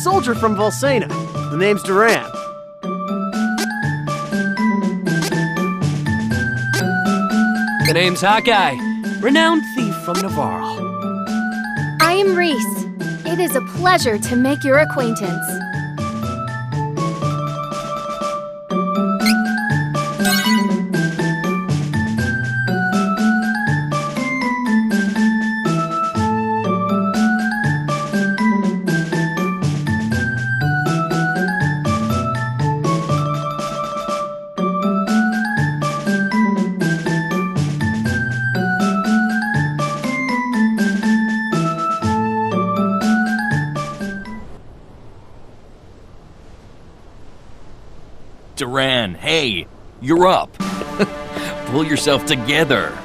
soldier from Volsena. The name's Duran. The name's Hawkeye, renowned thief from Navarre. I am Reese. It is a pleasure to make your acquaintance. Duran, hey, you're up. Pull yourself together.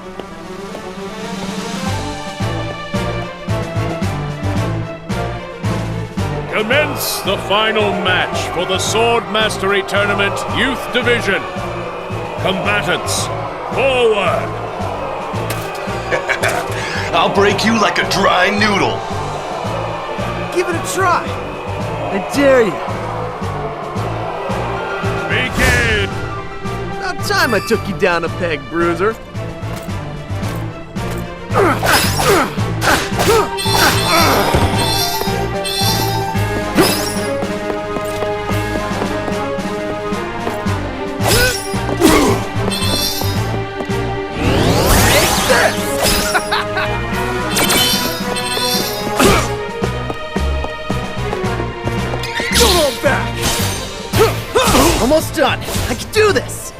Commence the final match for the Sword Mastery Tournament Youth Division. Combatants, forward! I'll break you like a dry noodle. Give it a try. I dare you. Begin! About time I took you down a peg, bruiser. Almost done. I can do this.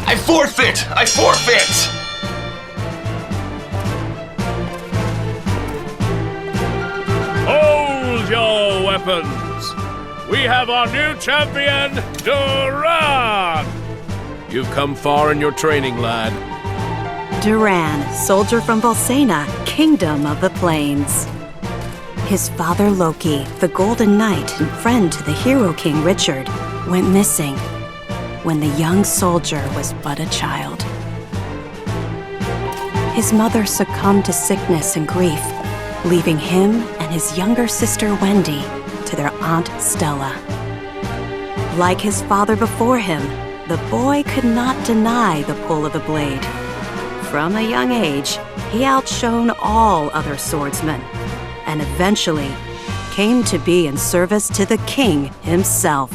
I forfeit! I forfeit! Hold your weapons! We have our new champion, Duran! You've come far in your training, lad. Duran, soldier from Volsena, Kingdom of the Plains. His father Loki, the Golden Knight and friend to the hero king Richard, went missing when the young soldier was but a child. His mother succumbed to sickness and grief, leaving him and his younger sister Wendy to their Aunt Stella. Like his father before him, the boy could not deny the pull of the blade. From a young age, he outshone all other swordsmen, and eventually came to be in service to the king himself.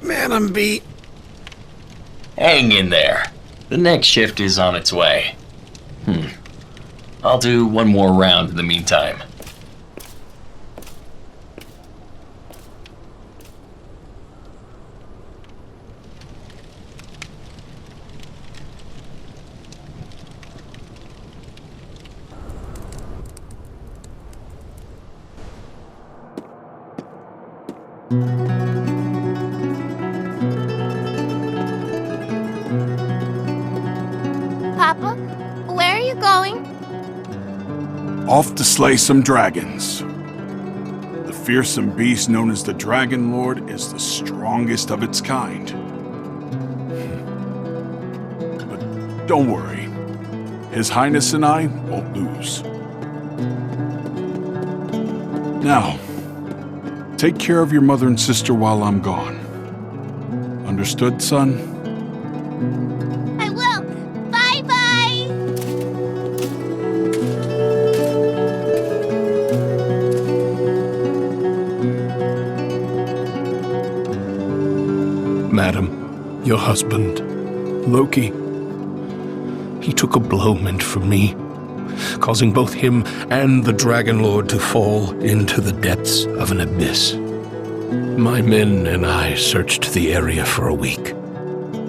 Man, I'm beat. Hang in there. The next shift is on its way. I'll do one more round in the meantime. Papa, where are you going? Off to slay some dragons. The fearsome beast known as the Dragon Lord is the strongest of its kind. But don't worry. His Highness and I won't lose. Now, take care of your mother and sister while I'm gone. Understood, son? I will. Bye-bye. Madam, your husband, Loki, he took a blow meant for me, causing both him and the Dragon Lord to fall into the depths of an abyss. My men and I searched the area for a week,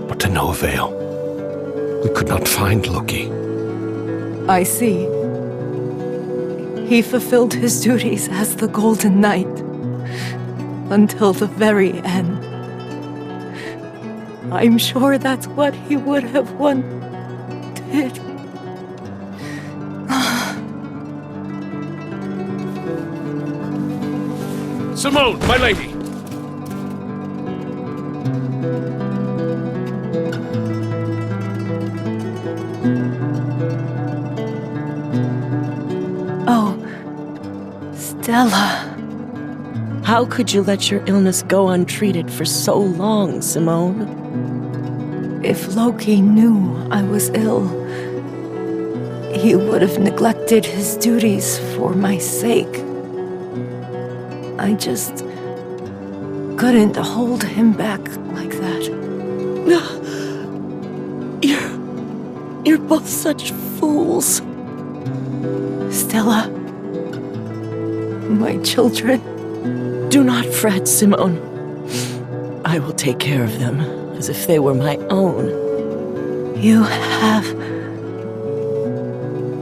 but to no avail. We could not find Loki. I see. He fulfilled his duties as the Golden Knight until the very end. I'm sure that's what he would have wanted. Simone, my lady! Oh, Stella. How could you let your illness go untreated for so long, Simone? If Loki knew I was ill, he would have neglected his duties for my sake. I just couldn't hold him back like that. You're both such fools. Stella, my children. Do not fret, Simone. I will take care of them as if they were my own. You have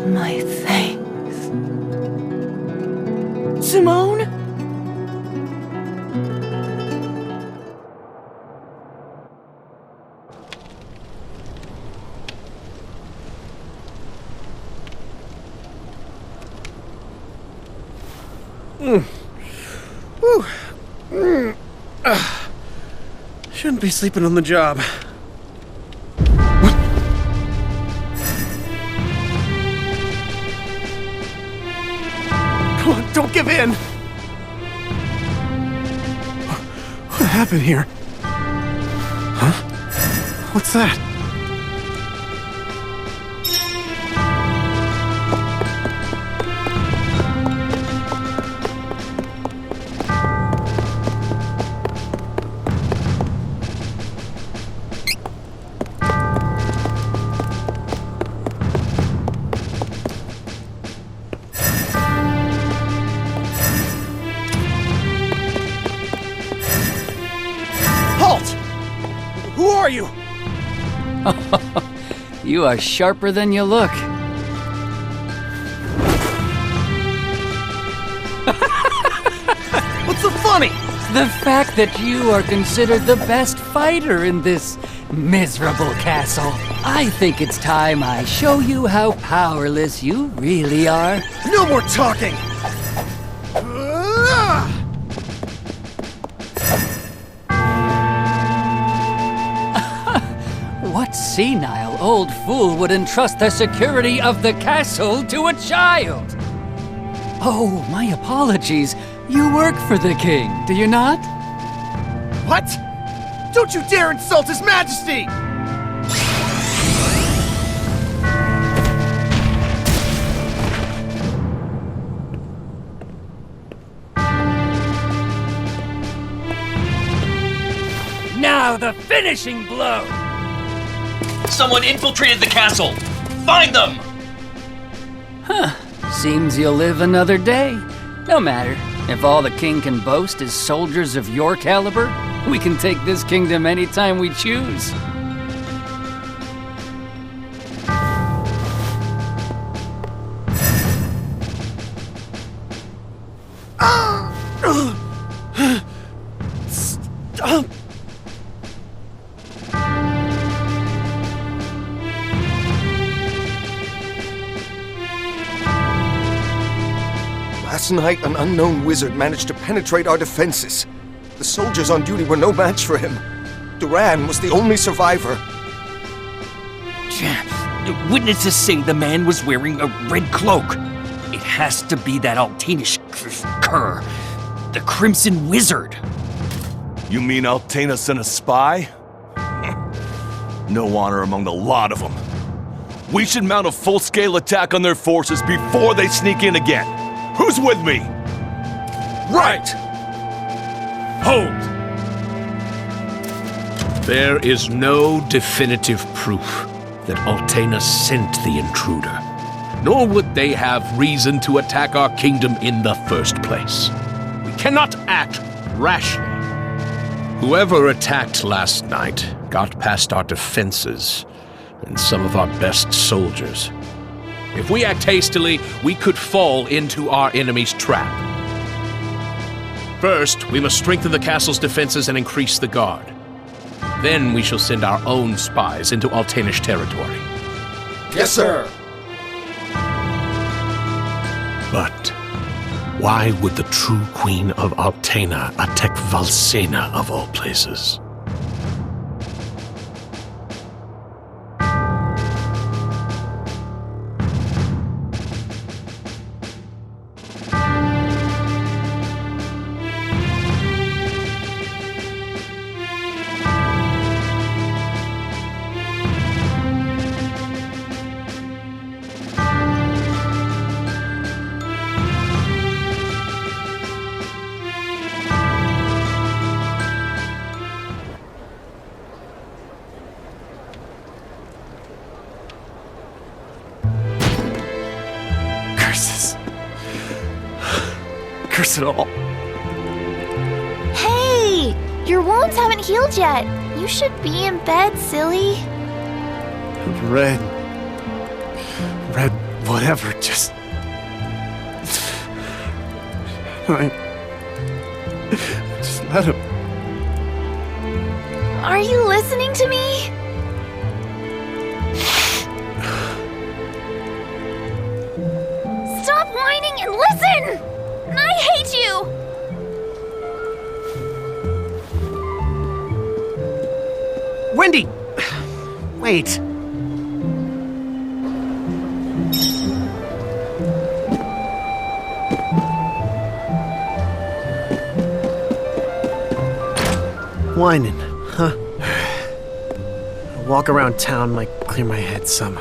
my thanks. Simone? Shouldn't be sleeping on the job. Come on, don't give in! What happened here? Huh? What's that? Who are you? You are sharper than you look. What's so funny? The fact that you are considered the best fighter in this miserable castle. I think it's time I show you how powerless you really are. No more talking! What senile old fool would entrust the security of the castle to a child? Oh, my apologies. You work for the king, do you not? What? Don't you dare insult His Majesty! Now the finishing blow! Someone infiltrated the castle! Find them! Huh. Seems you'll live another day. No matter. If all the king can boast is soldiers of your caliber, we can take this kingdom anytime we choose. Stop! Last night, an unknown wizard managed to penetrate our defenses. The soldiers on duty were no match for him. Duran was the only survivor. Witnesses say the man was wearing a red cloak. It has to be that Altanish cur, the Crimson Wizard. You mean Altana sent a spy? No honor among the lot of them. We should mount a full-scale attack on their forces before they sneak in again. Who's with me? Right! Hold! There is no definitive proof that Altana sent the intruder, nor would they have reason to attack our kingdom in the first place. We cannot act rashly. Whoever attacked last night got past our defenses and some of our best soldiers. If we act hastily, we could fall into our enemy's trap. First, we must strengthen the castle's defenses and increase the guard. Then we shall send our own spies into Altanish territory. Yes, sir! But Why would the true queen of Altena attack Valsena of all places? Curse it all. Hey! Your wounds haven't healed yet. You should be in bed, silly. Red, whatever, just... Just let him. Are you listening to me? Stop whining and listen! I hate you! Wendy! Wait. Whining, huh? A walk around town might clear my head some.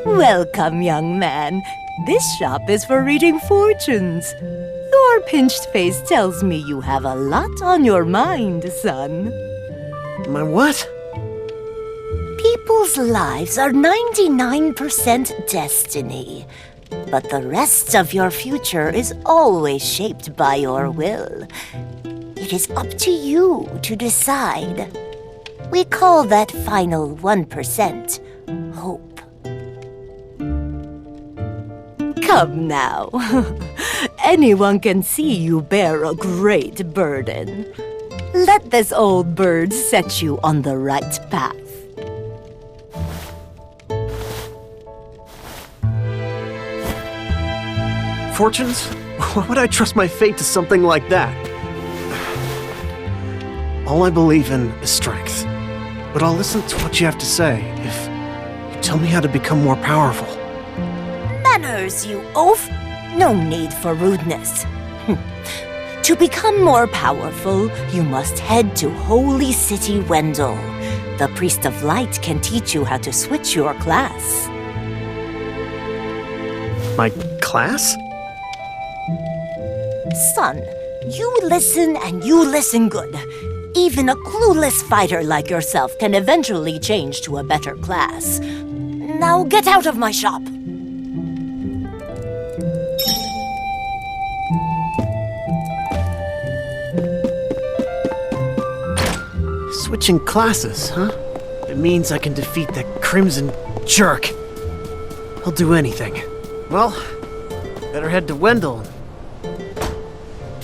Welcome, young man. This shop is for reading fortunes. Your pinched face tells me you have a lot on your mind, son. My what? People's lives are 99% destiny, but the rest of your future is always shaped by your will. It is up to you to decide. We call that final 1% hope. Come now. Anyone can see you bear a great burden. Let this old bird set you on the right path. Fortunes? Why would I trust my fate to something like that? All I believe in is strength. But I'll listen to what you have to say if you tell me how to become more powerful. Manners, you oaf! No need for rudeness. To become more powerful, you must head to Holy City Wendell. The Priest of Light can teach you how to switch your class. My class? Son, you listen and you listen good. Even a clueless fighter like yourself can eventually change to a better class. Now get out of my shop! Switching classes, huh? It means I can defeat that crimson jerk. He'll do anything. Well, better head to Wendell and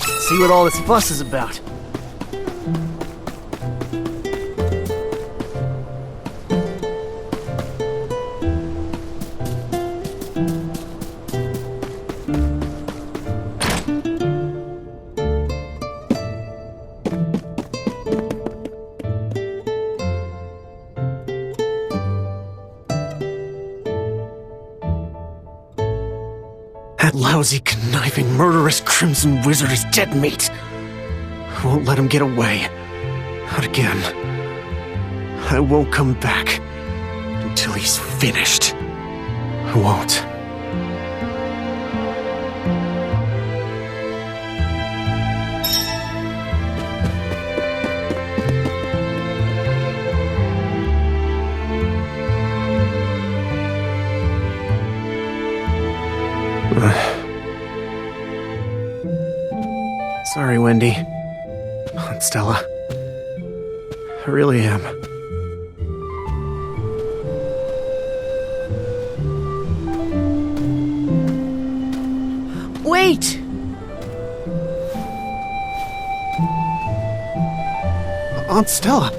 see what all this fuss is about. lousy, conniving, murderous Crimson Wizard is dead meat. I won't let him get away. Not again. I won't come back until he's finished. I won't. Sorry, Wendy. Aunt Stella. I really am. Wait! Aunt Stella.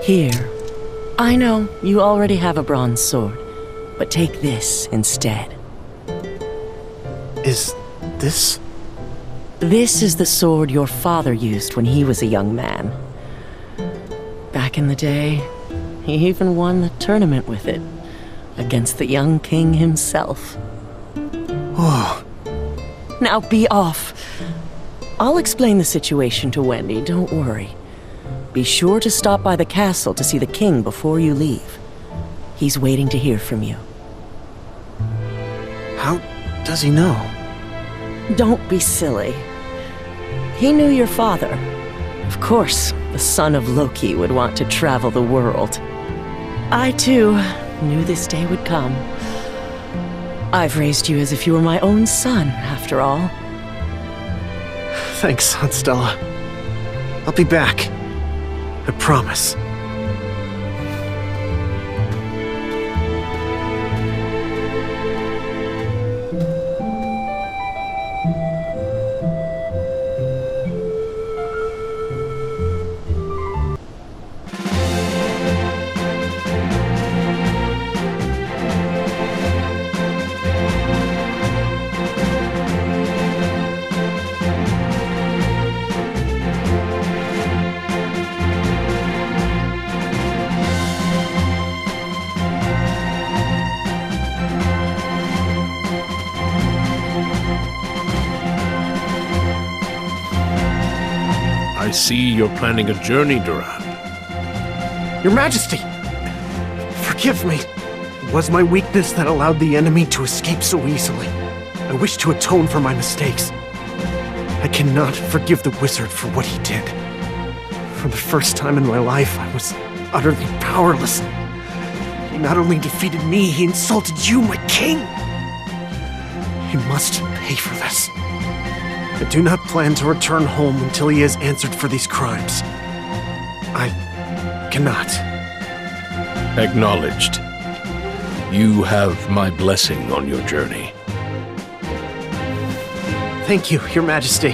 Here. I know you already have a bronze sword, but take this instead. Is this? This is the sword your father used when he was a young man. Back in the day, he even won the tournament with it, against the young king himself. Oh. Now be off. I'll explain the situation to Wendy, don't worry. Be sure to stop by the castle to see the king before you leave. He's waiting to hear from you. How does he know? Don't be silly. He knew your father. Of course, the son of Loki would want to travel the world. I, too, knew this day would come. I've raised you as if you were my own son, after all. Thanks, Aunt Stella. I'll be back. I promise. I see you're planning a journey, Duran. Your Majesty! Forgive me. It was my weakness that allowed the enemy to escape so easily. I wish to atone for my mistakes. I cannot forgive the wizard for what he did. For the first time in my life, I was utterly powerless. He not only defeated me, he insulted you, my king! He must pay for this. I do not plan to return home until he has answered for these crimes. I cannot. Acknowledged. You have my blessing on your journey. Thank you, Your Majesty.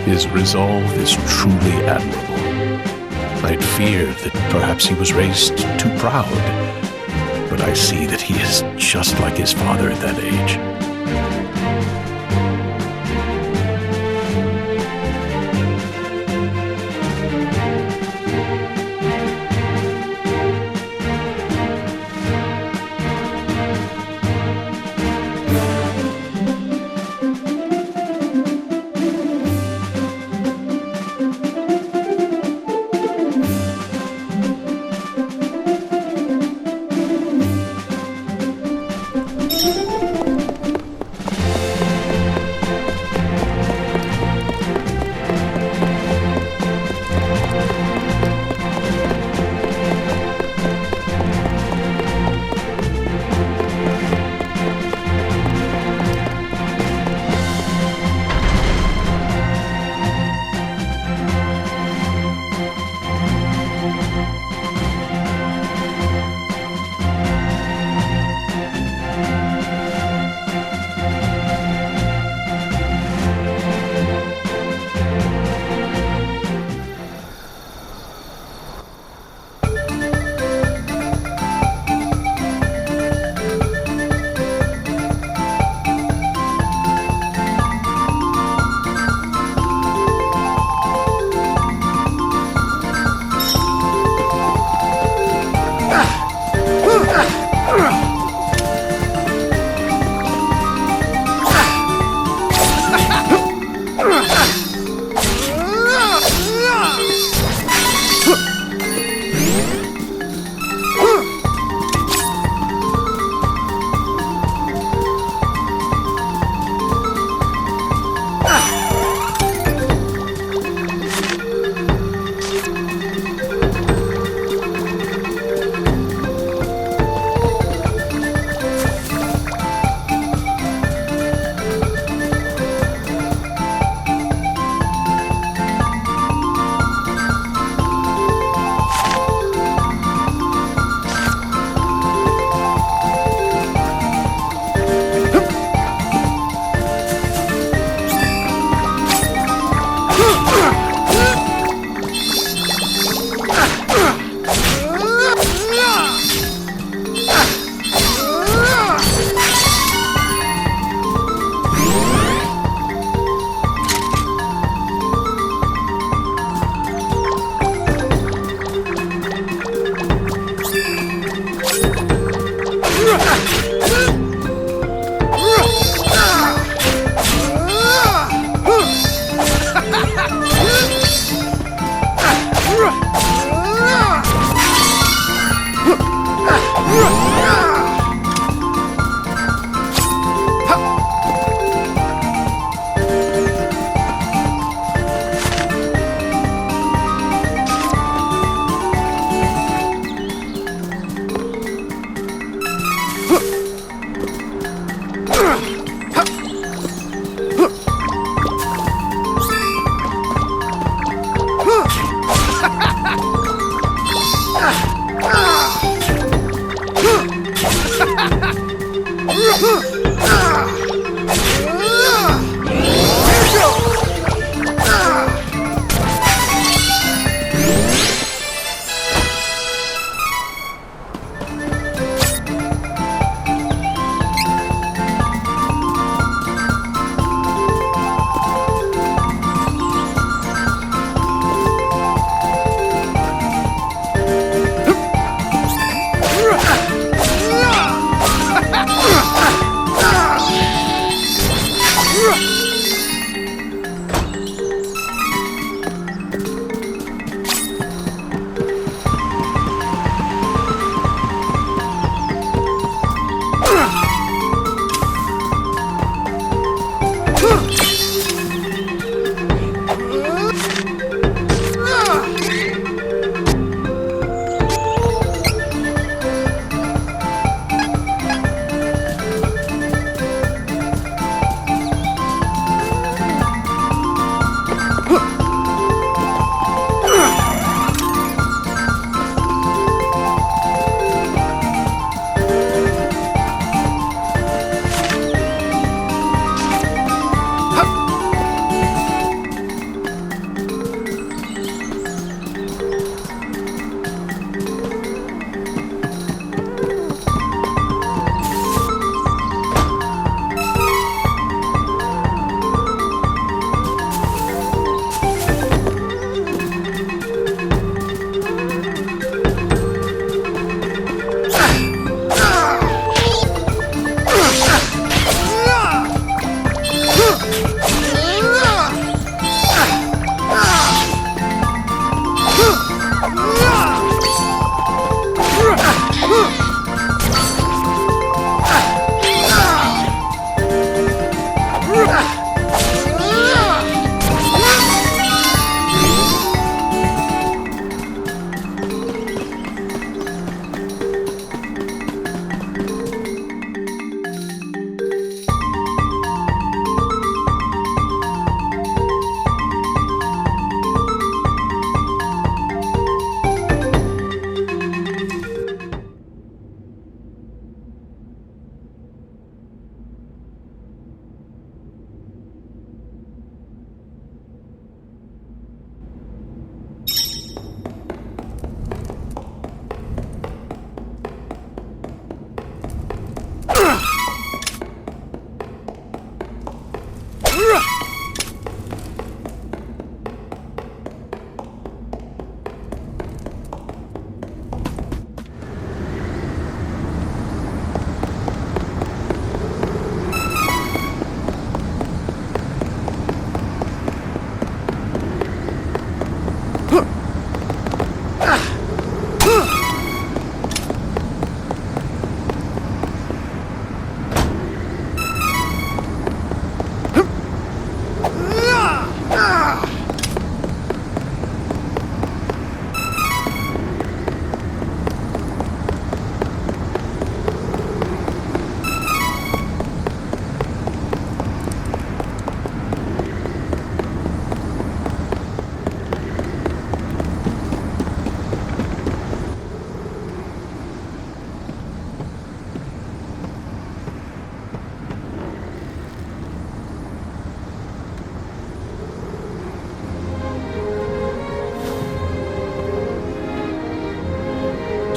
His resolve is truly admirable. I'd feared that perhaps he was raised too proud, but I see that he is just like his father at that age.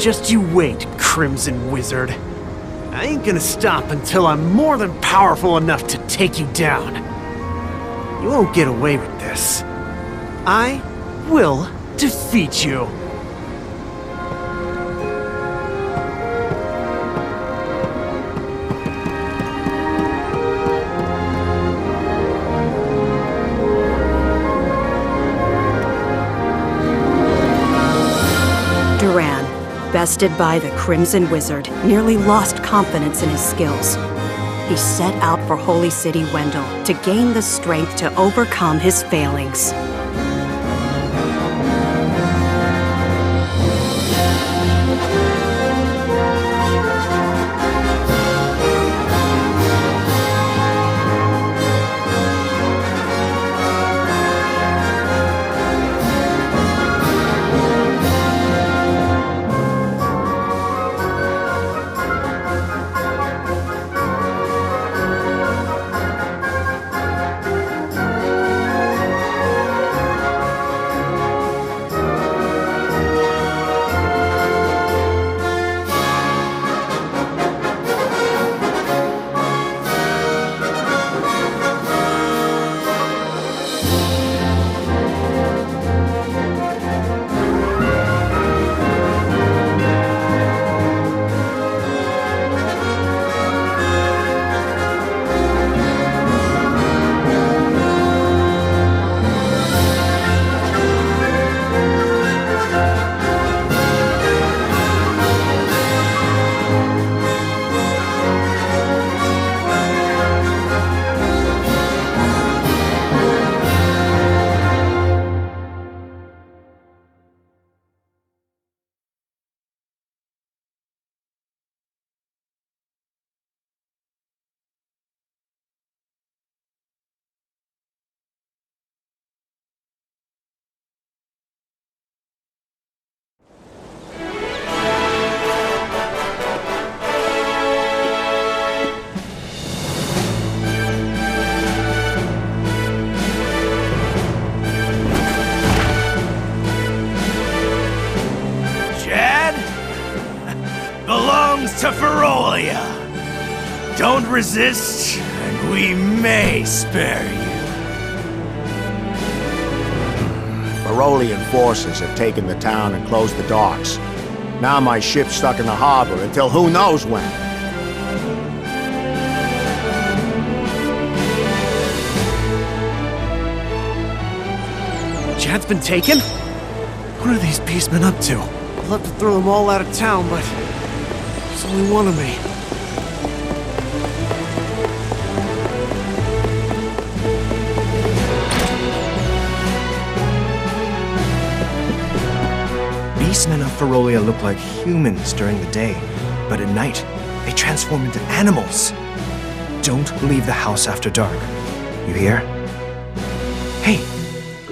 Just you wait, Crimson Wizard. I ain't gonna stop until I'm more than powerful enough to take you down. You won't get away with this. I will defeat you. Duran, bested by the Crimson Wizard, nearly lost confidence in his skills. He set out for Holy City Wendell to gain the strength to overcome his failings. To Ferolia. Don't resist, and we may spare you. Ferolian forces have taken the town and closed the docks. Now my ship's stuck in the harbor until who knows when. Chad's been taken? What are these beastmen up to? I'd love to throw them all out of town, but there's only one of me. Beastmen of Ferolia look like humans during the day, but at night, they transform into animals. Don't leave the house after dark. You hear? Hey,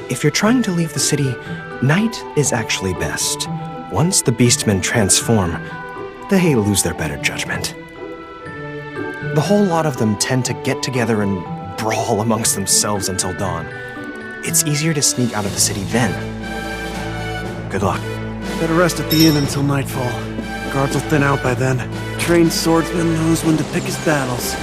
if you're trying to leave the city, night is actually best. Once the beastmen transform, they lose their better judgment. The whole lot of them tend to get together and brawl amongst themselves until dawn. It's easier to sneak out of the city then. Good luck. Better rest at the inn until nightfall. Guards will thin out by then. Trained swordsman knows when to pick his battles.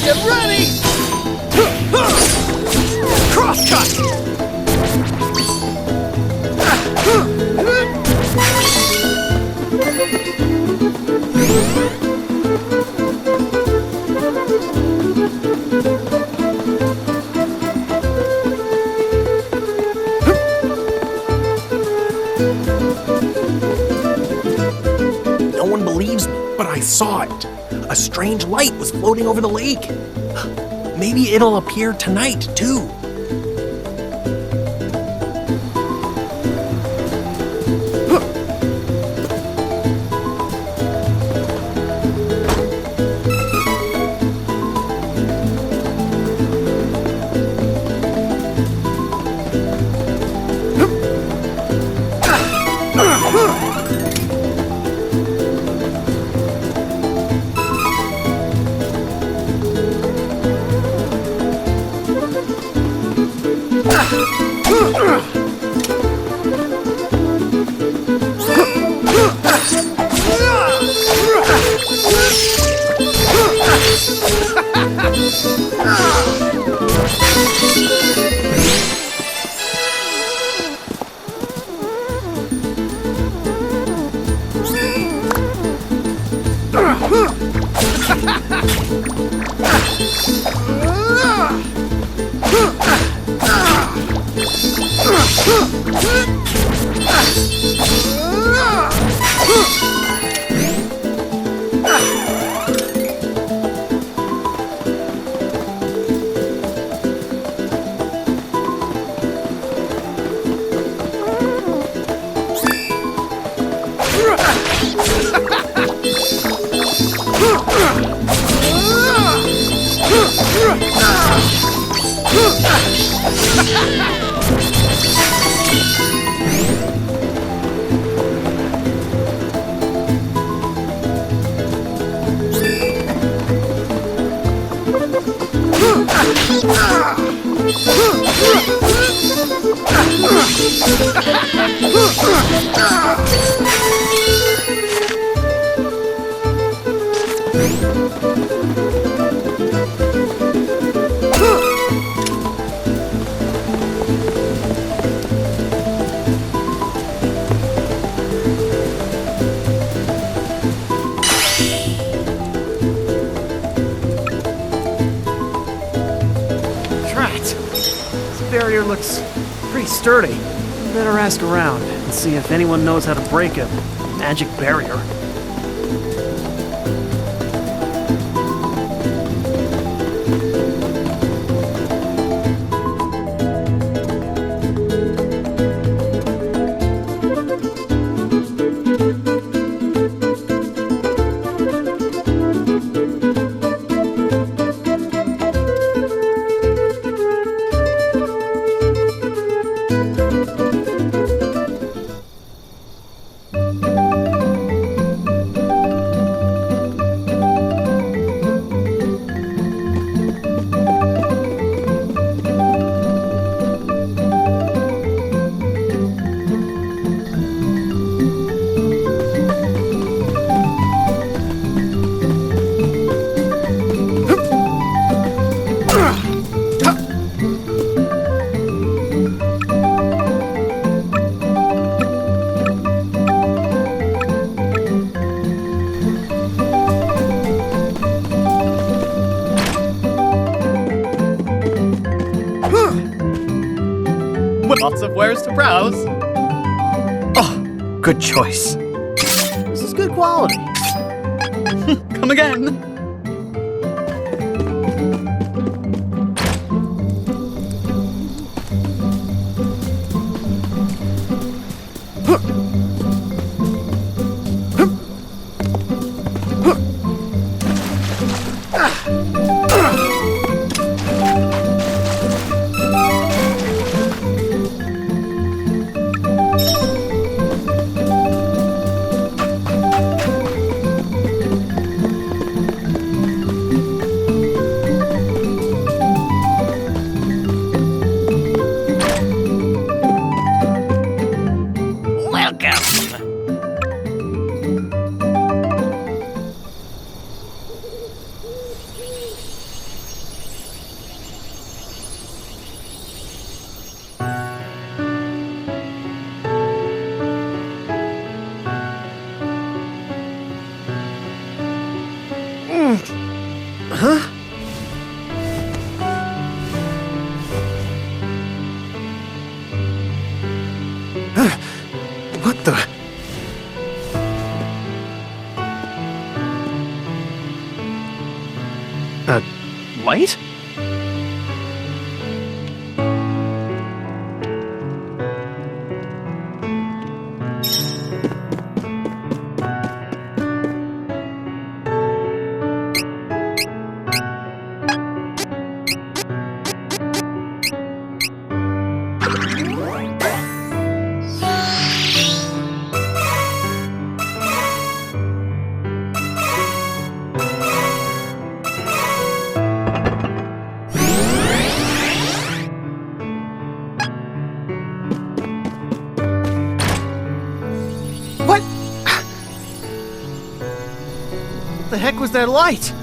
Get ready! Crosscut! No one believes me, but I saw it. A strange light was floating over the lake. Maybe it'll appear tonight, too. Barrier looks pretty sturdy. Better ask around and see if anyone knows how to break a magic barrier. Lots of wares to browse. Oh, good choice. This is good quality. Come again. light? What the heck was that light?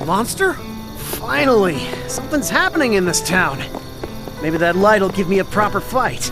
Monster? Finally! Something's happening in this town. Maybe that light'll give me a proper fight.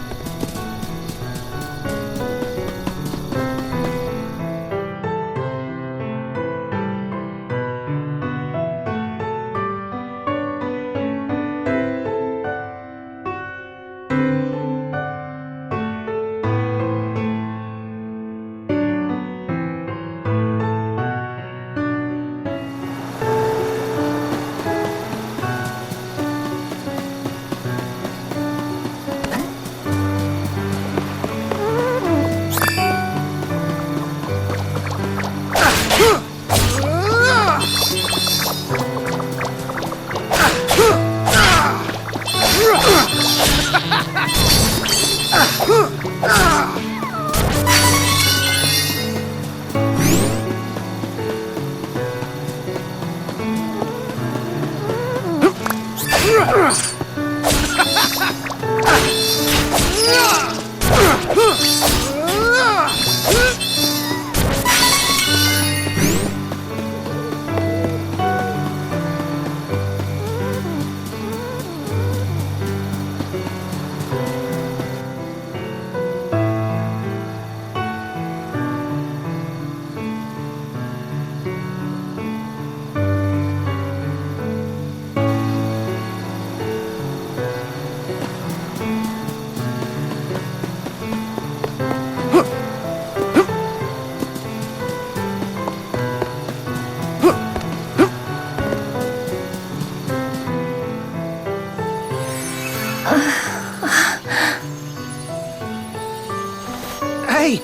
Hey!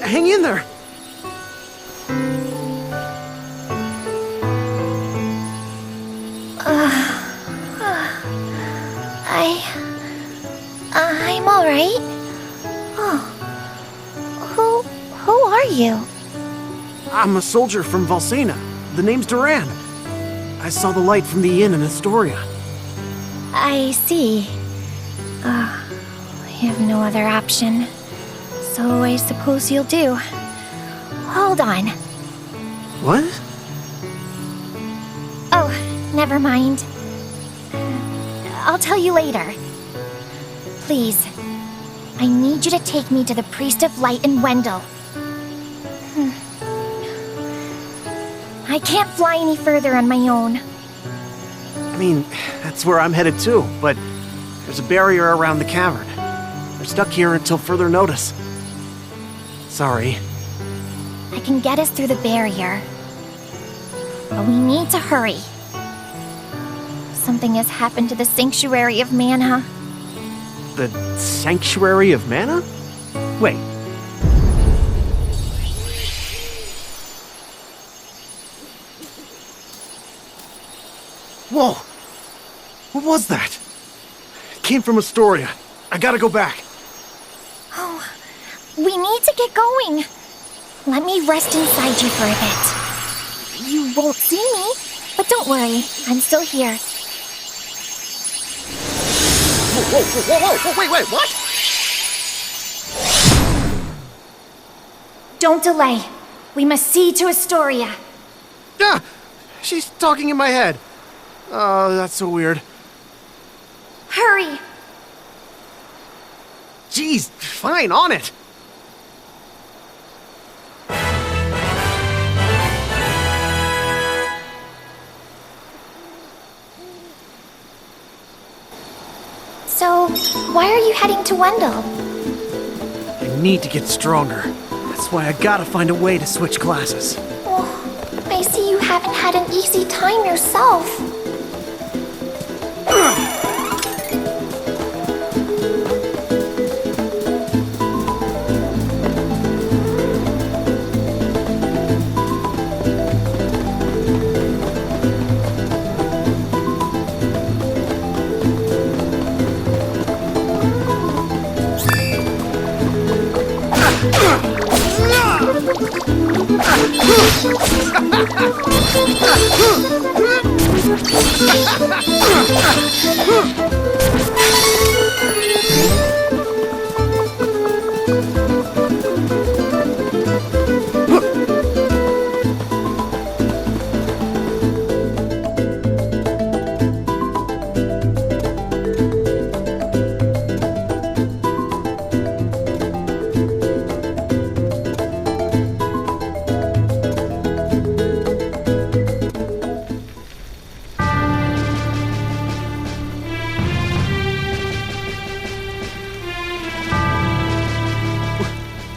Hang in there! I'm alright. Oh. Who are you? I'm a soldier from Valsena. The name's Duran. I saw the light from the inn in Astoria. I see. I have no other option. So I suppose you'll do. Hold on. What? Oh, never mind. I'll tell you later. Please, I need you to take me to the Priest of Light in Wendell. I can't fly any further on my own. I mean, that's where I'm headed too, but there's a barrier around the cavern. We're stuck here until further notice. Sorry. I can get us through the barrier. But we need to hurry. Something has happened to the Sanctuary of Mana. The Sanctuary of Mana? Wait. Whoa! What was that? It came from Astoria. I gotta go back. Oh, we need to get going. Let me rest inside you for a bit. You won't see me, but don't worry, I'm still here. Whoa, wait, what? Don't delay. We must see to Astoria. Ah! She's talking in my head. Oh, that's so weird. Hurry! Jeez, fine, on it. So, why are you heading to Wendell? I need to get stronger. That's why I gotta find a way to switch classes. Oh, I see you haven't had an easy time yourself.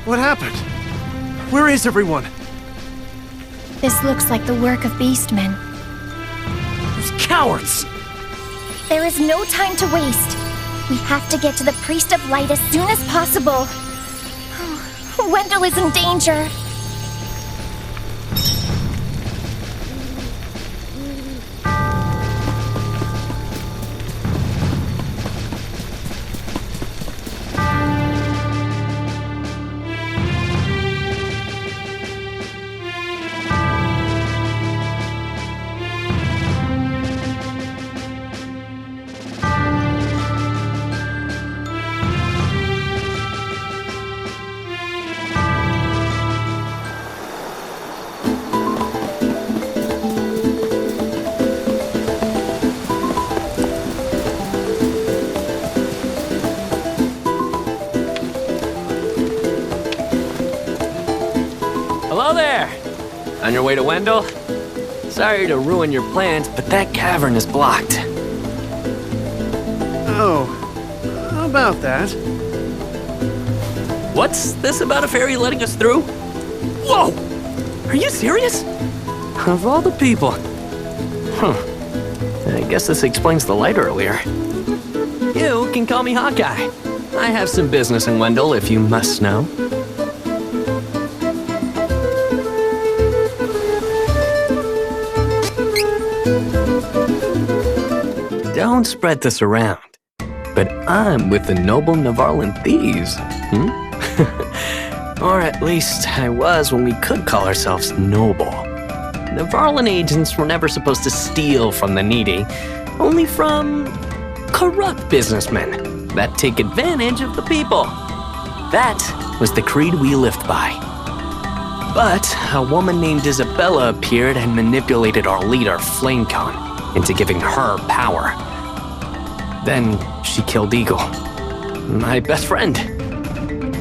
What happened? Where is everyone? This looks like the work of beastmen. Those cowards! There is no time to waste. We have to get to the Priest of Light as soon as possible. Wendell is in danger. Hello there! On your way to Wendell? Sorry to ruin your plans, but that cavern is blocked. Oh, how about that? What's this about a fairy letting us through? Whoa! Are you serious? Of all the people. I guess this explains the light earlier. You can call me Hawkeye. I have some business in Wendell, if you must know. Don't spread this around, but I'm with the noble Nevarlan thieves, Or at least I was when we could call ourselves noble. Nevarlan agents were never supposed to steal from the needy, only from corrupt businessmen that take advantage of the people. That was the creed we lived by. But a woman named Isabella appeared and manipulated our leader, Flamecone, into giving her power. Then she killed Eagle, my best friend.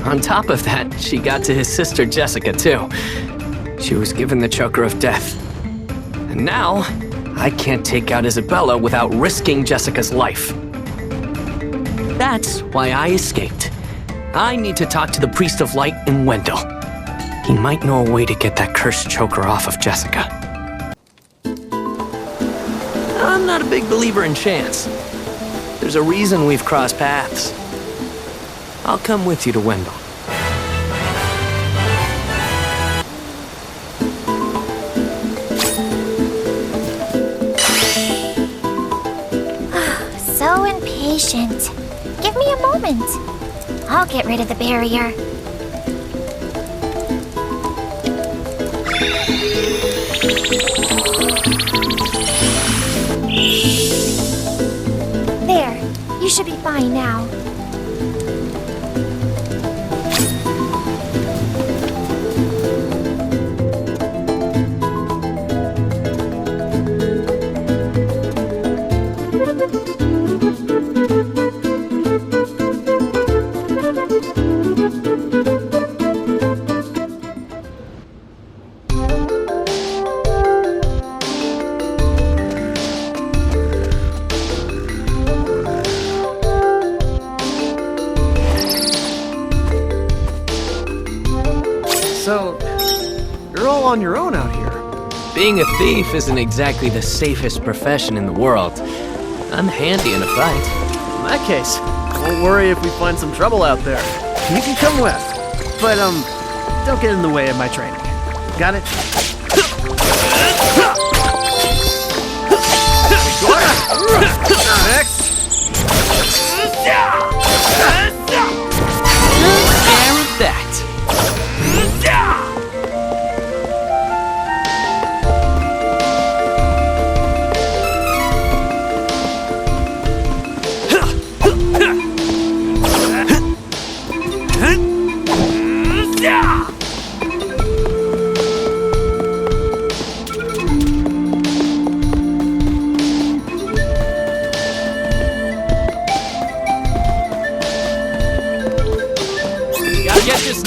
On top of that, she got to his sister Jessica too. She was given the choker of death. And now, I can't take out Isabella without risking Jessica's life. That's why I escaped. I need to talk to the Priest of Light in Wendell. He might know a way to get that cursed choker off of Jessica. I'm not a big believer in chance. There's a reason we've crossed paths. I'll come with you to Wendell. So impatient. Give me a moment. I'll get rid of the barrier. There. You should be fine now. So, you're all on your own out here. Being a thief isn't exactly the safest profession in the world. I'm handy in a fight. In that case, won't worry if we find some trouble out there. You can come with. But, don't get in the way of my training. Got it? Next! That.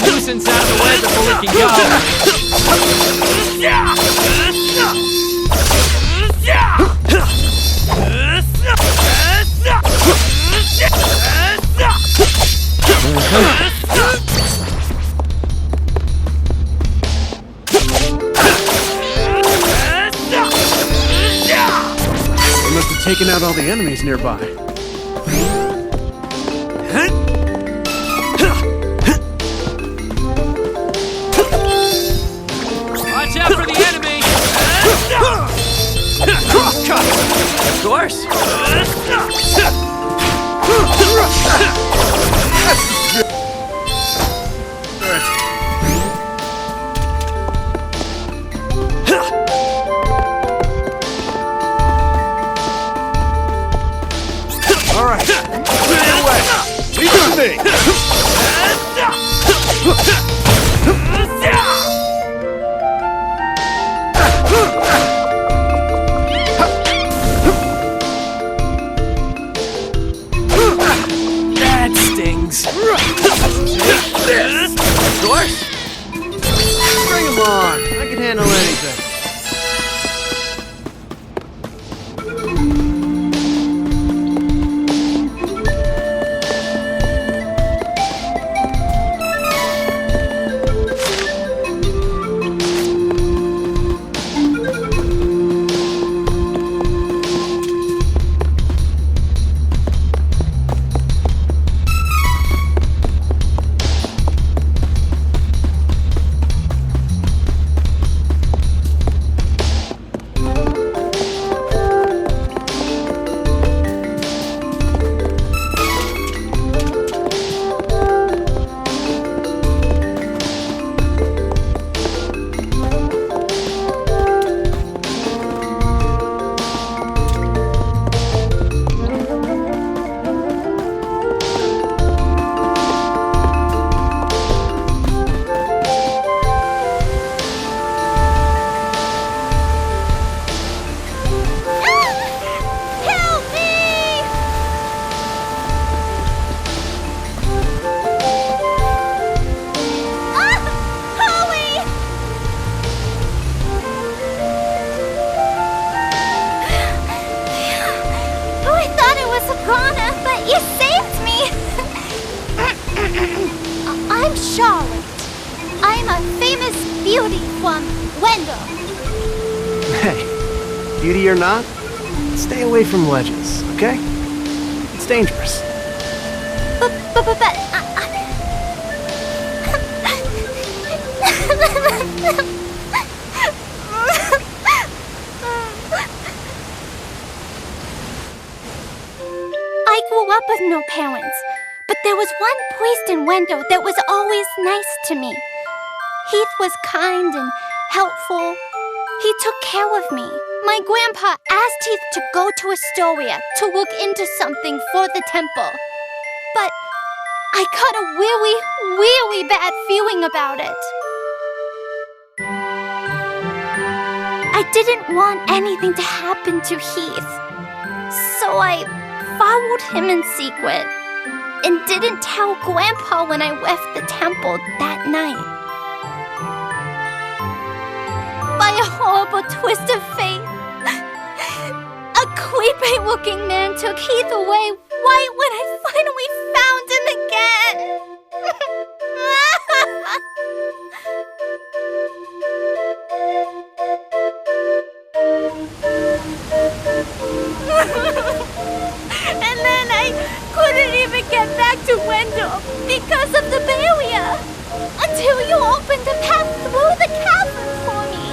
nuisance out of the way before we can They must have taken out all the enemies nearby. Watch out for the enemy! Crosscut! Of course! All right, clear your way. Leave it to me. That stings! Of course! Bring him on. I can handle anything. I'm Charlotte. I'm a famous beauty from Wendell. Hey, beauty or not, stay away from ledges, okay? It's dangerous. But I grew up with no parents, but there was one priest in Wendell that was always nice to me. Heath was kind and helpful. He took care of me. My grandpa asked Heath to go to Astoria to look into something for the temple. But I got a really, really bad feeling about it. I didn't want anything to happen to Heath. So I followed him in secret and didn't tell Grandpa when I left the temple that night. By a horrible twist of fate, a creepy-looking man took Heath away right when I finally found him again. And then I couldn't even get back to Wendell because of the barrier until you opened a path through the cavern for me.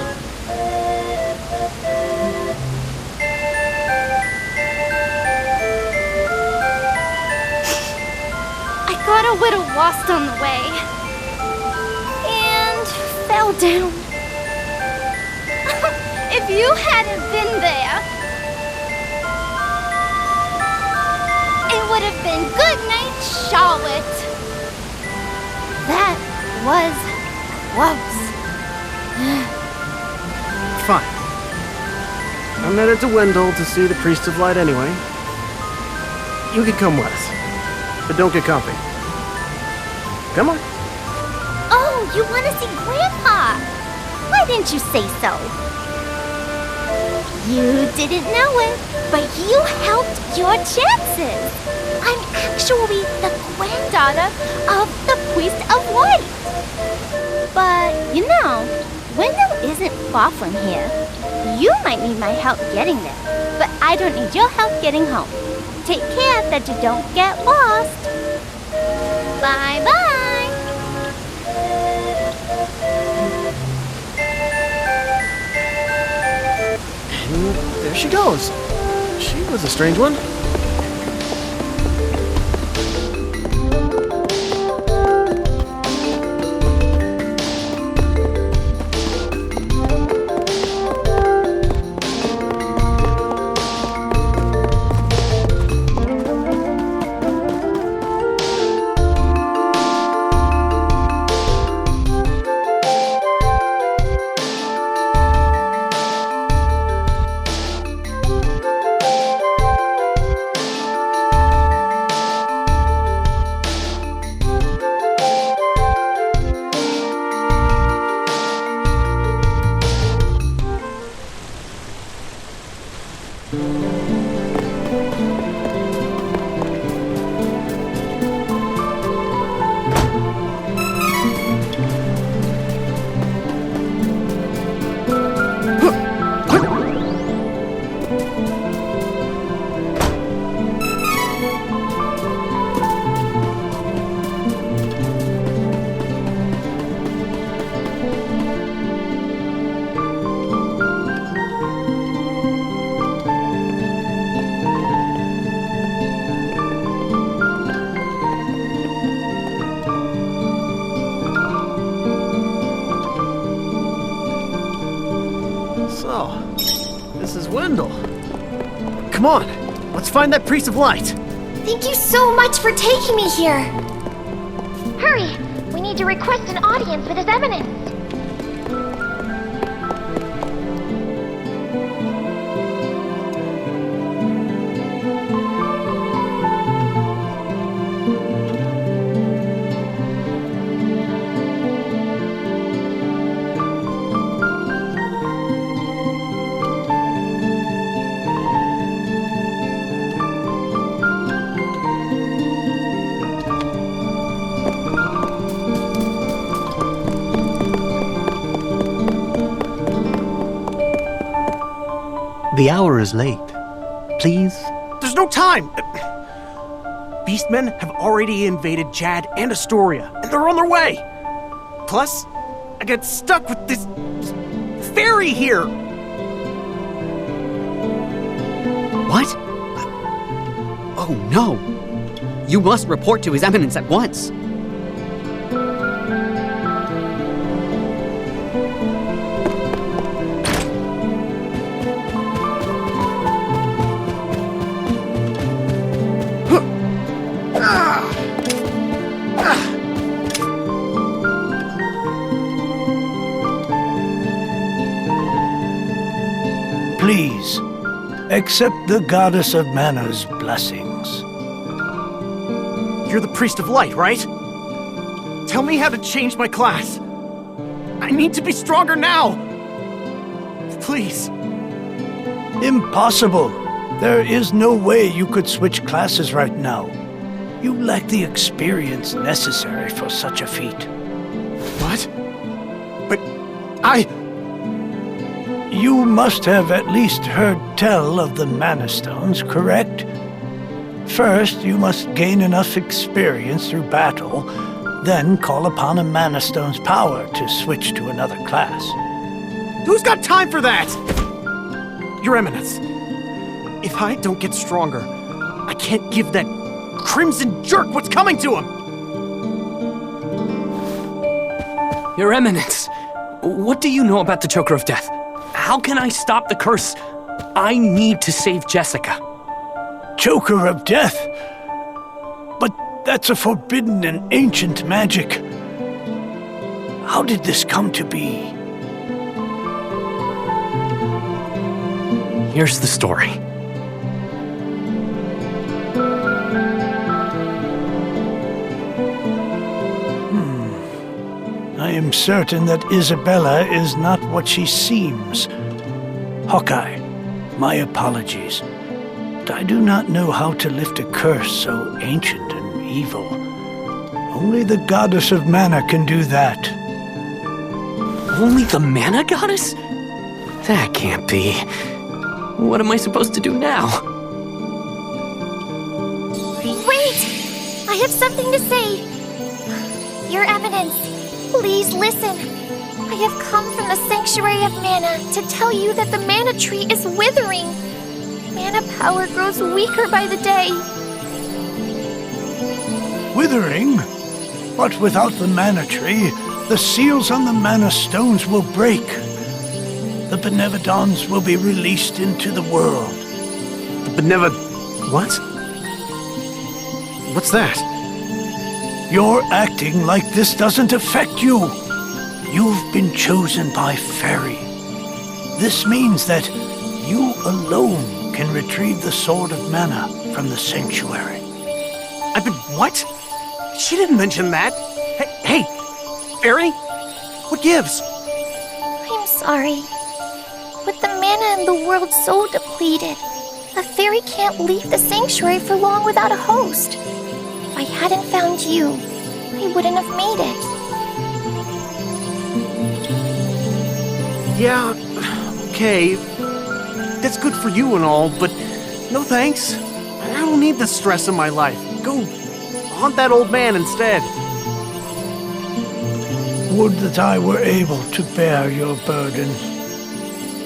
I got a little lost on the way and fell down. If you hadn't been there, it would have been good night, Charlotte. That was close. Fine. I'm headed to Wendell to see the Priest of Light anyway. You can come with us, but don't get comfy. Come on. you want to see Grandpa. Why didn't you say so? You didn't know it, but you helped your chances. I'm actually the granddaughter of the Priest of Light. But, you know, Wendell isn't far from here. You might need my help getting there, but I don't need your help getting home. Take care that you don't get lost. Bye-bye. And there she goes. She was a strange one. So, this is Wendell. Come on, let's find that Priest of Light. Thank you so much for taking me here. Hurry, we need to request an audience with His Eminence. The hour is late. Please? There's no time! Beastmen have already invaded Jad and Astoria, and they're on their way! Plus, I got stuck with this fairy here! What? Oh no! You must report to His Eminence at once! Please, accept the Goddess of Mana's blessings. You're the Priest of Light, right? Tell me how to change my class. I need to be stronger now! Please. Impossible. There is no way you could switch classes right now. You lack the experience necessary for such a feat. What? But You must have at least heard tell of the Mana Stones, correct? First, you must gain enough experience through battle, then call upon a Mana Stone's power to switch to another class. Who's got time for that? Your Eminence, if I don't get stronger, I can't give that crimson jerk what's coming to him! Your Eminence, what do you know about the Choker of Death? How can I stop the curse? I need to save Jessica. Choker of Death? But that's a forbidden and ancient magic. How did this come to be? Here's the story. I am certain that Isabella is not what she seems. Hawkeye, my apologies. But I do not know how to lift a curse so ancient and evil. Only the goddess of mana can do that. Only the mana goddess? That can't be. What am I supposed to do now? Wait! I have something to say. Your Eminence, please listen. I have come from the Sanctuary of Mana to tell you that the mana tree is withering. Mana power grows weaker by the day. Withering? But without the mana tree, the seals on the mana stones will break. The Benevodons will be released into the world. What? What's that? You're acting like this doesn't affect you. You've been chosen by Fairy. This means that you alone can retrieve the Sword of Mana from the Sanctuary. I've been what? She didn't mention that. Hey, Fairy? What gives? I'm sorry. With the mana in the world so depleted, a fairy can't leave the sanctuary for long without a host. If I hadn't found you, I wouldn't have made it. Yeah, okay. That's good for you and all, but no thanks. I don't need the stress in my life. Go haunt that old man instead. Would that I were able to bear your burden.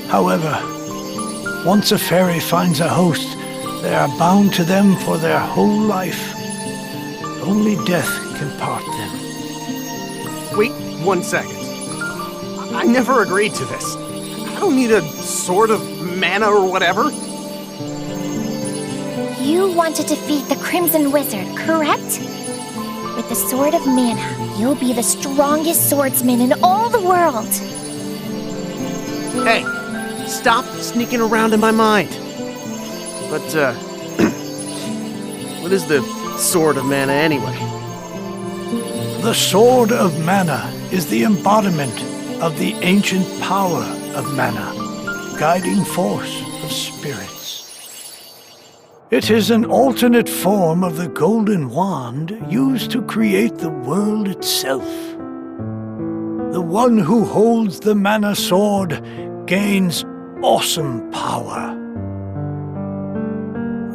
However, once a fairy finds a host, they are bound to them for their whole life. Only death can part them. Wait 1 second. I never agreed to this. I don't need a sword of mana or whatever. You want to defeat the Crimson Wizard, correct? With the Sword of Mana, you'll be the strongest swordsman in all the world. Hey, stop sneaking around in my mind. But, what is the Sword of Mana anyway? The Sword of Mana is the embodiment of the ancient power of mana, guiding force of spirits. It is an alternate form of the golden wand used to create the world itself. The one who holds the mana sword gains awesome power.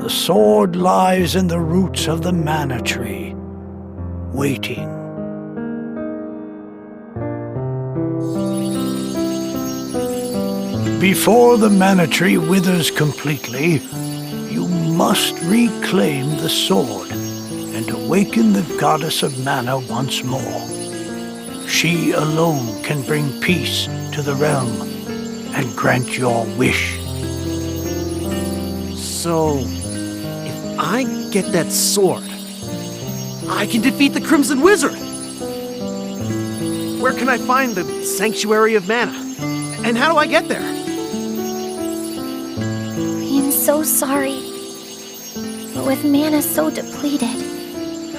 The sword lies in the roots of the mana tree, waiting. Before the mana tree withers completely, you must reclaim the sword and awaken the goddess of mana once more. She alone can bring peace to the realm and grant your wish. So, if I get that sword, I can defeat the Crimson Wizard! Where can I find the Sanctuary of Mana? And how do I get there? I am so sorry. But with mana so depleted,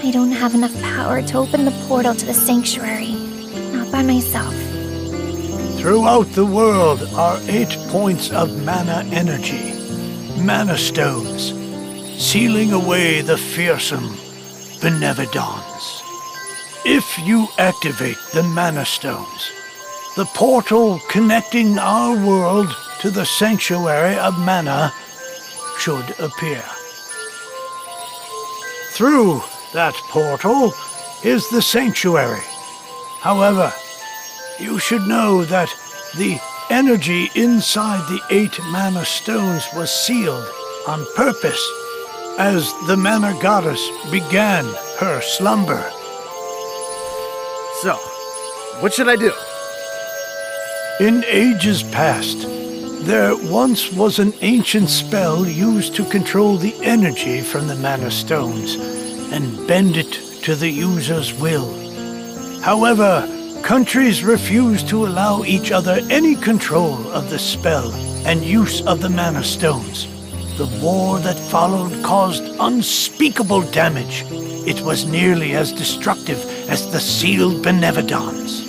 I don't have enough power to open the portal to the sanctuary. Not by myself. Throughout the world are 8 points of mana energy, mana stones, sealing away the fearsome Benevodons. If you activate the mana stones, the portal connecting our world to the Sanctuary of Mana should appear. Through that portal is the Sanctuary. However, you should know that the energy inside the 8 mana stones was sealed on purpose as the mana goddess began her slumber. So, what should I do? In ages past, there once was an ancient spell used to control the energy from the mana stones and bend it to the user's will. However, countries refused to allow each other any control of the spell and use of the mana stones. The war that followed caused unspeakable damage. It was nearly as destructive as the sealed Benevodons.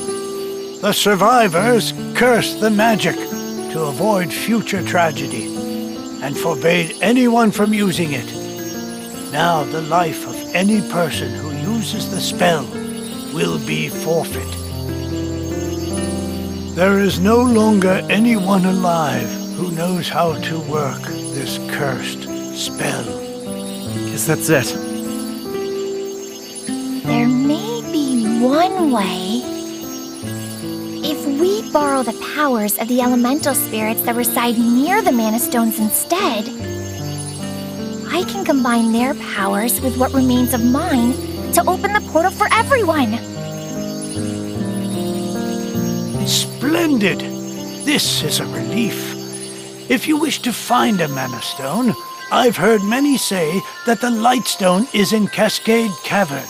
The survivors cursed the magic to avoid future tragedy and forbade anyone from using it. Now the life of any person who uses the spell will be forfeit. There is no longer anyone alive who knows how to work this cursed spell. Guess that's it. There may be one way. If we borrow the powers of the elemental spirits that reside near the Mana Stones instead, I can combine their powers with what remains of mine to open the portal for everyone. Splendid! This is a relief. If you wish to find a Mana Stone, I've heard many say that the Lightstone is in Cascade Cavern,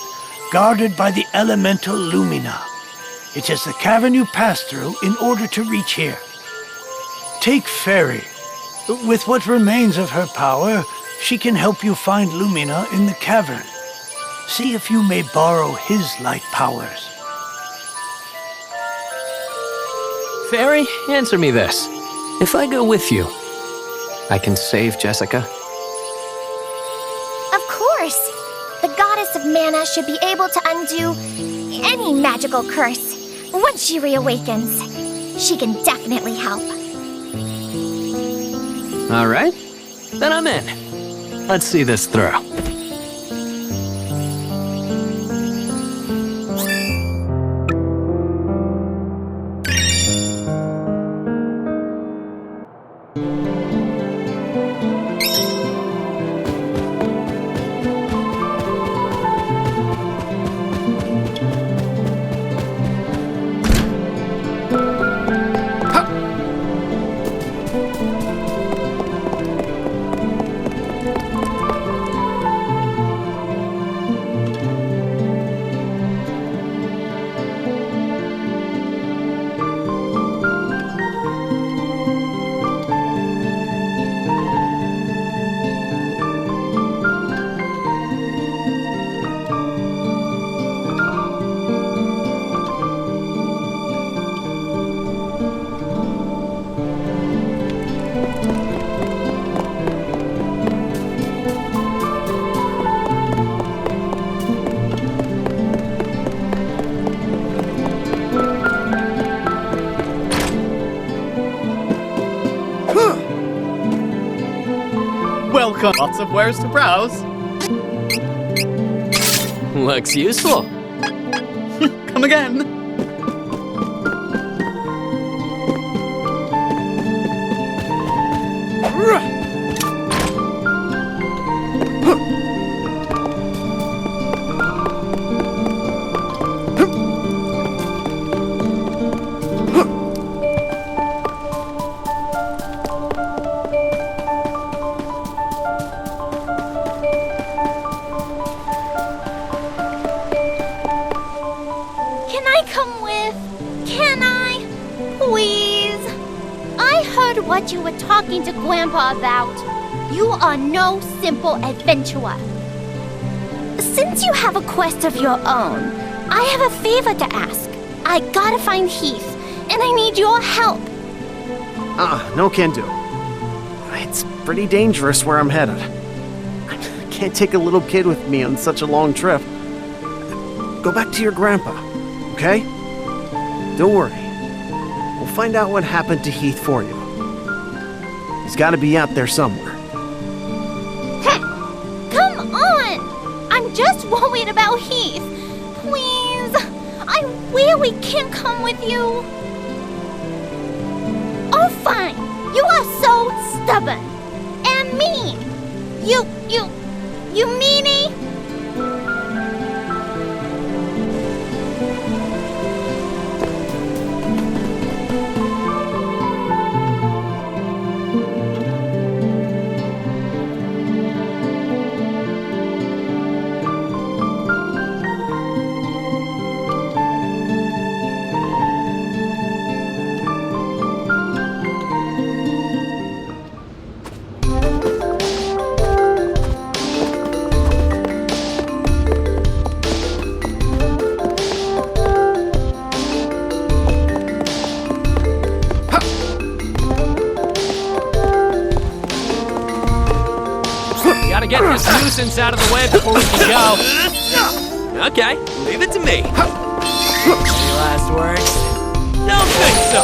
guarded by the elemental Lumina. It is the cavern you pass through in order to reach here. Take Fairy. With what remains of her power, she can help you find Lumina in the cavern. See if you may borrow his light powers. Fairy, answer me this. If I go with you, I can save Jessica? Of course! The goddess of mana should be able to undo any magical curse. Once she reawakens, she can definitely help. All right, then I'm in. Let's see this through. Welcome. Lots of wares to browse. Looks useful. Come again. Can I come with? Can I? Please? I heard what you were talking to Grandpa about. You are no simple adventurer. Since you have a quest of your own, I have a favor to ask. I gotta find Heath, and I need your help. No can do. It's pretty dangerous where I'm headed. I can't take a little kid with me on such a long trip. Go back to your grandpa, okay? Don't worry. We'll find out what happened to Heath for you. He's gotta be out there somewhere. Come on! I'm just worried about Heath. Please, I really can't come with you. Oh, fine. You are so stubborn. And mean. You meanie? Gotta get this nuisance out of the way before we can go. Okay, leave it to me. Any last words? Don't think so.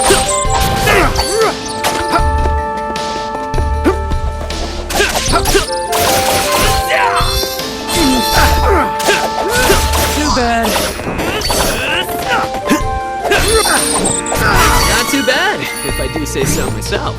Too bad. Not too bad, if I do say so myself.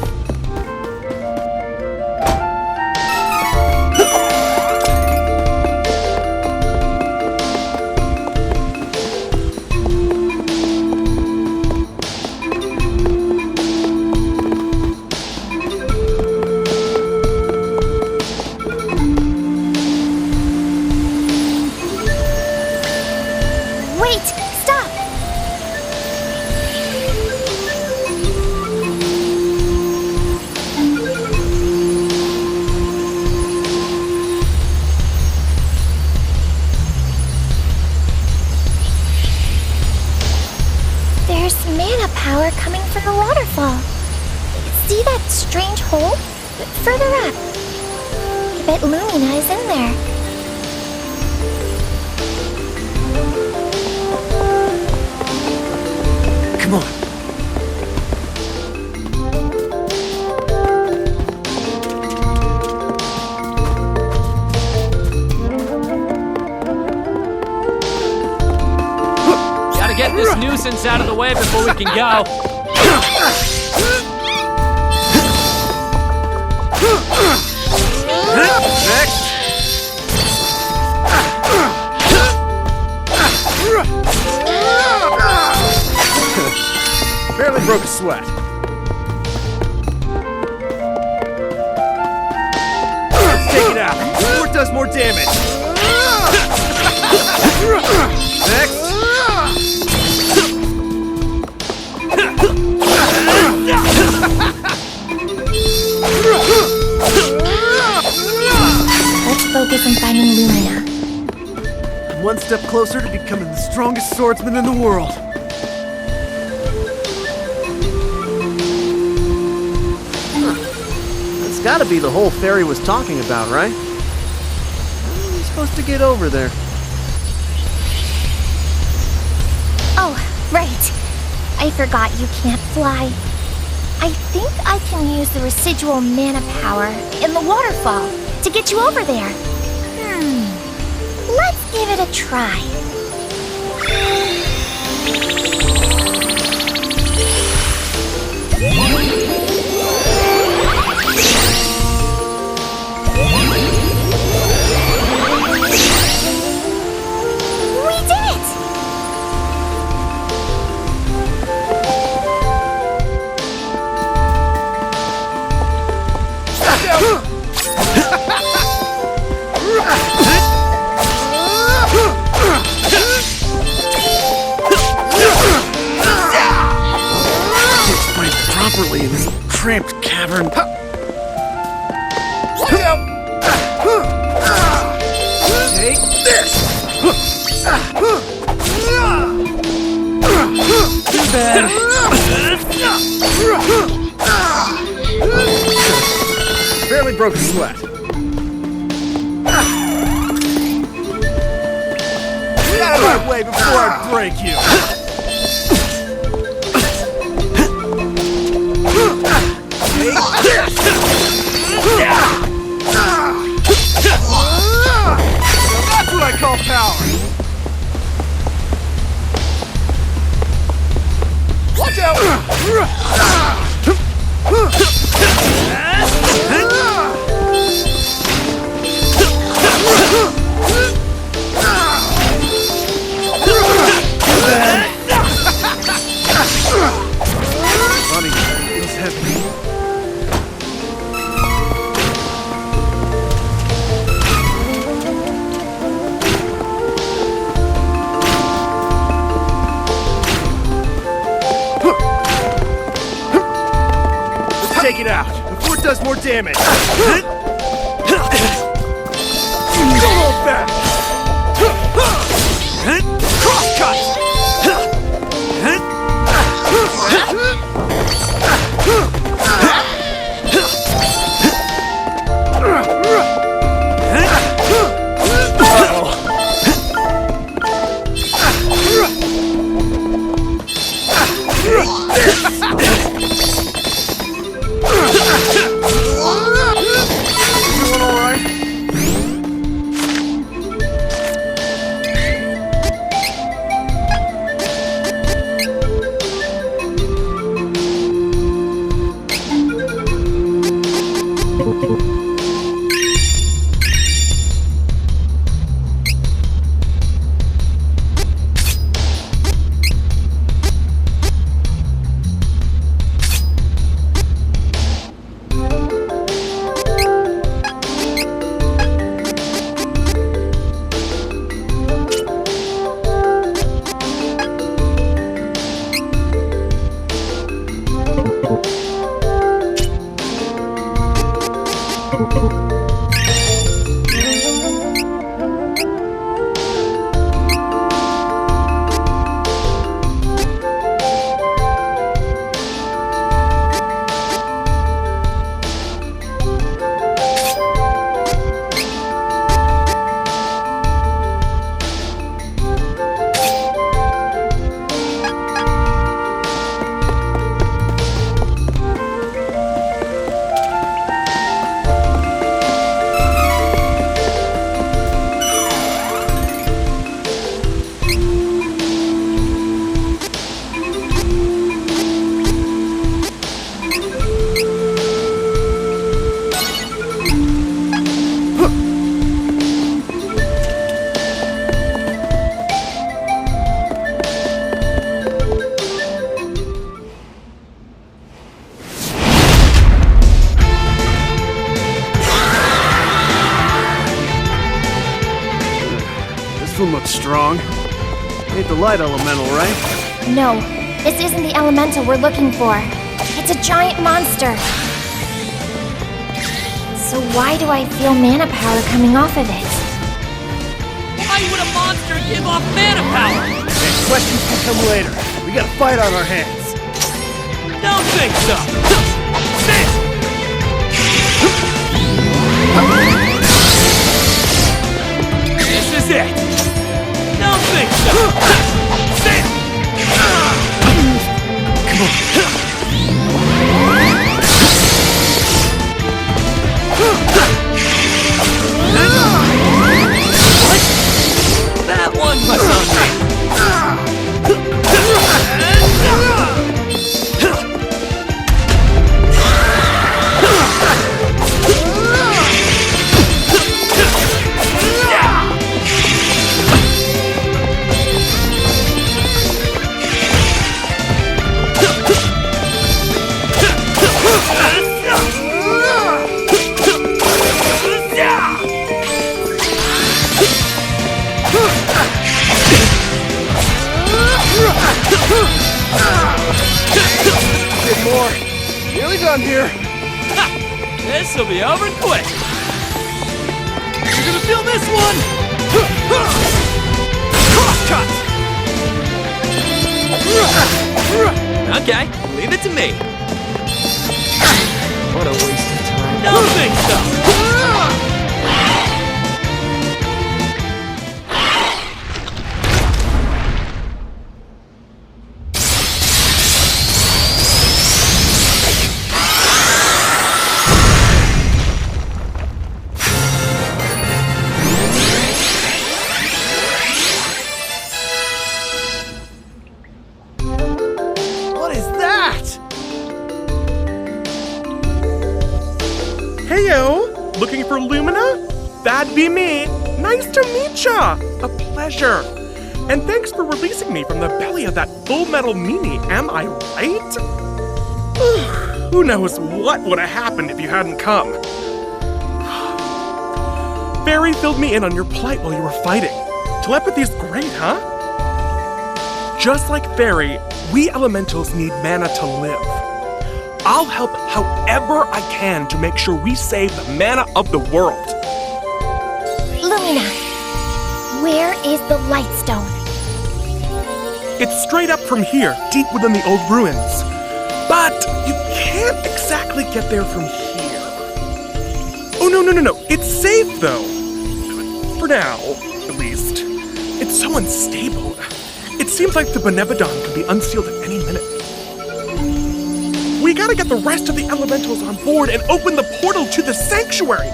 Wait! Stop! There's mana power coming from the waterfall. See that strange hole? Further up. I bet Lumina is in there. Come on. Gotta get this nuisance out of the way before we can go. Next. Barely broke a sweat. Let's take it out before it does more damage. Next. Let's focus on finding Lumina. I'm one step closer to becoming the strongest swordsman in the world. That's gotta be the hole Fairy was talking about, right? How are we supposed to get over there? Oh, right. I forgot you can't fly. I think I can use the residual mana power in the waterfall to get you over there. Let's give it a try. We did it! Properly in this cramped cavern. Take this! Too bad. Barely broke a sweat. Get out of my way before I break you! That's what I call power! Watch out! Funny, feels heavy. Take it out before it does more damage. Don't hold back. Crosscut. one looks strong. Ain't the light elemental, right? No, this isn't the elemental we're looking for. It's a giant monster. So why do I feel mana power coming off of it? Why would a monster give off mana power? Hey, questions can come later. We got a fight on our hands. Don't think so. This is it. Don't think so. Come on. That one was on me. Get more. Nearly done here. This'll be over quick. You're gonna feel this one. Crosscut. Okay, leave it to me. What a waste of time. Don't think so. Heyo! Looking for Lumina? That'd be me. Nice to meet ya! A pleasure. And thanks for releasing me from the belly of that full metal meanie, am I right? Who knows what would have happened if you hadn't come. Fairy filled me in on your plight while you were fighting. Telepathy's great, huh? Just like Fairy, we elementals need mana to live. I'll help however I can to make sure we save the mana of the world. Lumina, where is the Lightstone? It's straight up from here, deep within the old ruins. But you can't exactly get there from here. Oh, no. It's safe, though. For now, at least. It's so unstable. It seems like the Benevodon could be unsealed at any minute. We gotta get the rest of the elementals on board and open the portal to the sanctuary!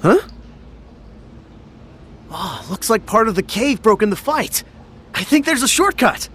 Huh? Oh, looks like part of the cave broke in the fight. I think there's a shortcut.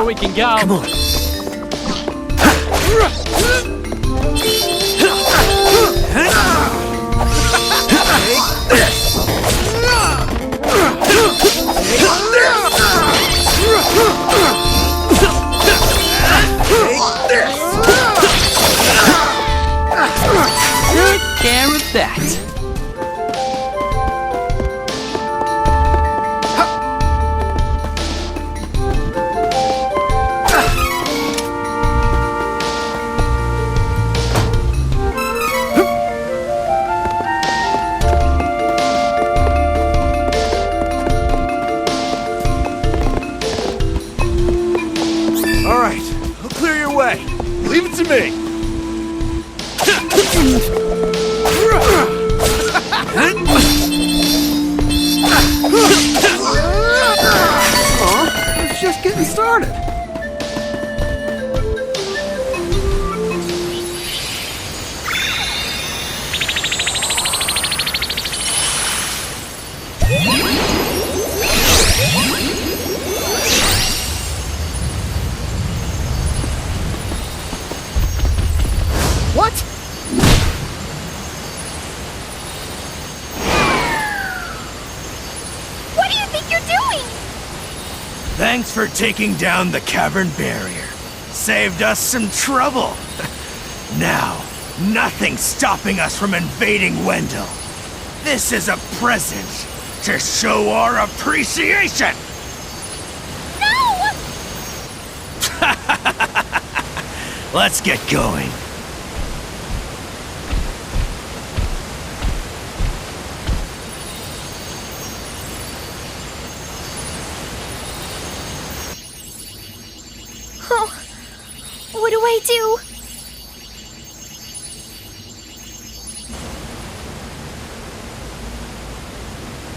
we can go. Come on. Took care of that. All right, I'll clear your way. Leave it to me. It's just getting started. What? What do you think you're doing? Thanks for taking down the cavern barrier. Saved us some trouble. Now, nothing's stopping us from invading Wendell. This is a present to show our appreciation. No! Let's get going. Oh, what do I do?